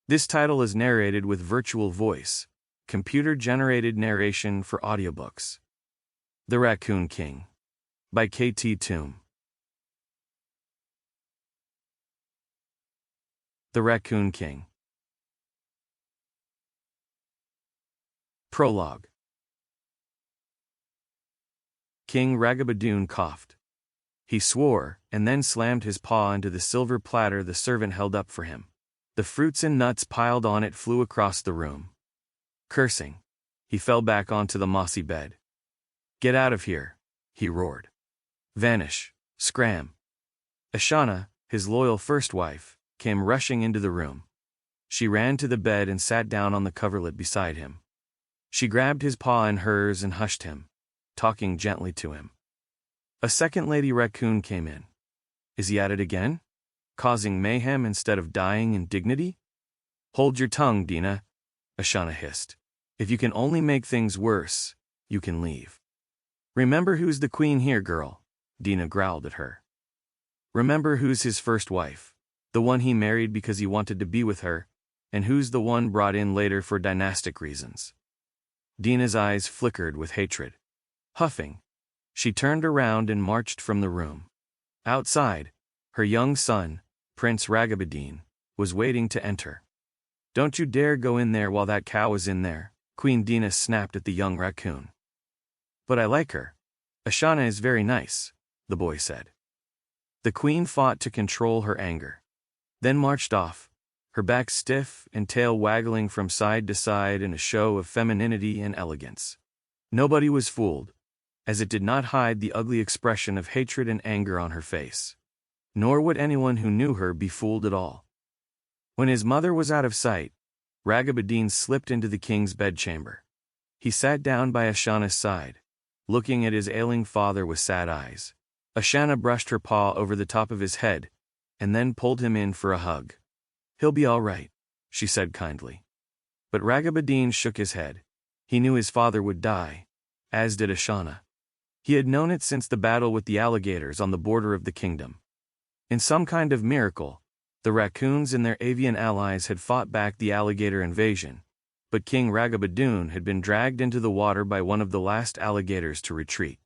This title is narrated with virtual voice, computer-generated narration for audiobooks. The Raccoon King by K.T. Toome. The Raccoon King. Prologue. King Ragabadoon coughed. He swore, and then slammed his paw into the silver platter the servant held up for him. The fruits and nuts piled on it flew across the room. Cursing, he fell back onto the mossy bed. "Get out of here," he roared. "Vanish, scram." Ashana, his loyal first wife, came rushing into the room. She ran to the bed and sat down on the coverlet beside him. She grabbed his paw in hers and hushed him, talking gently to him. A second Lady Raccoon came in. "Is he at it again? Causing mayhem instead of dying in dignity?" "Hold your tongue, Dina," Ashana hissed. "If you can only make things worse, you can leave." "Remember who's the queen here, girl," Dina growled at her. "Remember who's his first wife, the one he married because he wanted to be with her, and who's the one brought in later for dynastic reasons." Dina's eyes flickered with hatred. Huffing, she turned around and marched from the room. Outside, her young son, Prince Ragabadoon, was waiting to enter. "Don't you dare go in there while that cow is in there," Queen Dina snapped at the young raccoon. "But I like her. Ashana is very nice," the boy said. The queen fought to control her anger, then marched off, her back stiff and tail waggling from side to side in a show of femininity and elegance. Nobody was fooled, as it did not hide the ugly expression of hatred and anger on her face. Nor would anyone who knew her be fooled at all. When his mother was out of sight, Ragabadoon slipped into the king's bedchamber. He sat down by Ashana's side, looking at his ailing father with sad eyes. Ashana brushed her paw over the top of his head, and then pulled him in for a hug. "He'll be all right," she said kindly. But Ragabadoon shook his head. He knew his father would die, as did Ashana. He had known it since the battle with the alligators on the border of the kingdom. In some kind of miracle, the raccoons and their avian allies had fought back the alligator invasion, but King Ragabadoon had been dragged into the water by one of the last alligators to retreat.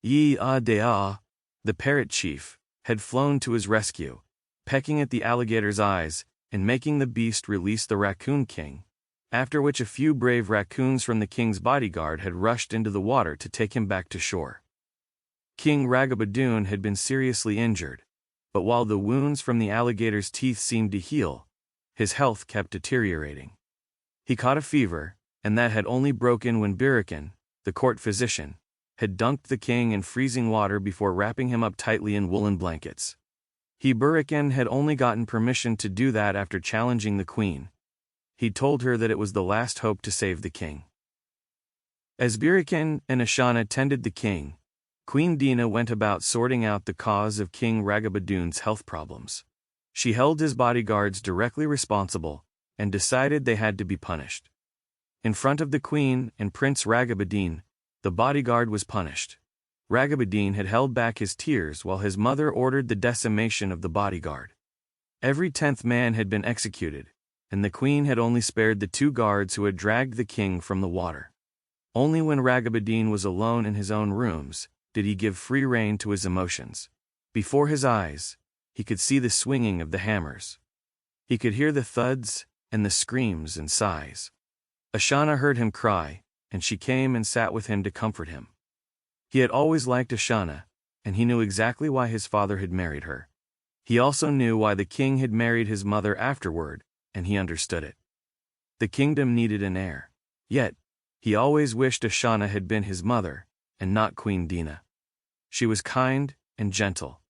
Yi-ah-de-ah, the parrot chief, had flown to his rescue, pecking at the alligator's eyes and making the beast release the Raccoon King, after which a few brave raccoons from the king's bodyguard had rushed into the water to take him back to shore. King Ragabadoon had been seriously injured, but while the wounds from the alligator's teeth seemed to heal, his health kept deteriorating. He caught a fever, and that had only broken when Birakan, the court physician, had dunked the king in freezing water before wrapping him up tightly in woolen blankets. Birakan had only gotten permission to do that after challenging the queen. He told her that it was the last hope to save the king. As Birakan and Ashana tended the king, Queen Dina went about sorting out the cause of King Ragabadoon's health problems. She held his bodyguards directly responsible, and decided they had to be punished. In front of the queen and Prince Ragabadoon, the bodyguard was punished. Ragabadoon had held back his tears while his mother ordered the decimation of the bodyguard. Every 10th man had been executed, and the queen had only spared the 2 guards who had dragged the king from the water. Only when Ragabadoon was alone in his own rooms did he give free rein to his emotions. Before his eyes, he could see the swinging of the hammers. He could hear the thuds and the screams and sighs. Ashana heard him cry, and she came and sat with him to comfort him. He had always liked Ashana, and he knew exactly why his father had married her. He also knew why the king had married his mother afterward, and he understood it. The kingdom needed an heir. Yet, he always wished Ashana had been his mother, and not Queen Dina. She was kind and gentle,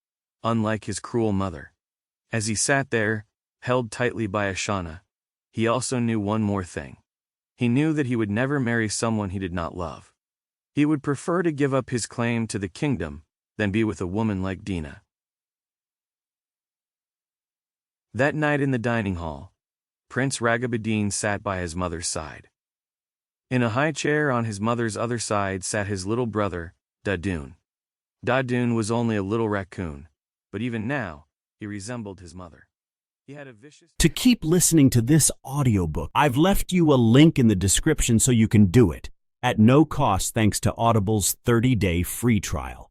unlike his cruel mother. As he sat there, held tightly by Ashana, he also knew one more thing. He knew that he would never marry someone he did not love. He would prefer to give up his claim to the kingdom than be with a woman like Dina. That night in the dining hall, Prince Ragabadoon sat by his mother's side. In a high chair on his mother's other side sat his little brother, Dadoon. Dadoon was only a little raccoon, but even now, he resembled his mother. He had a vicious... To keep listening to this audiobook, I've left you a link in the description so you can do it, at no cost thanks to Audible's 30-day free trial.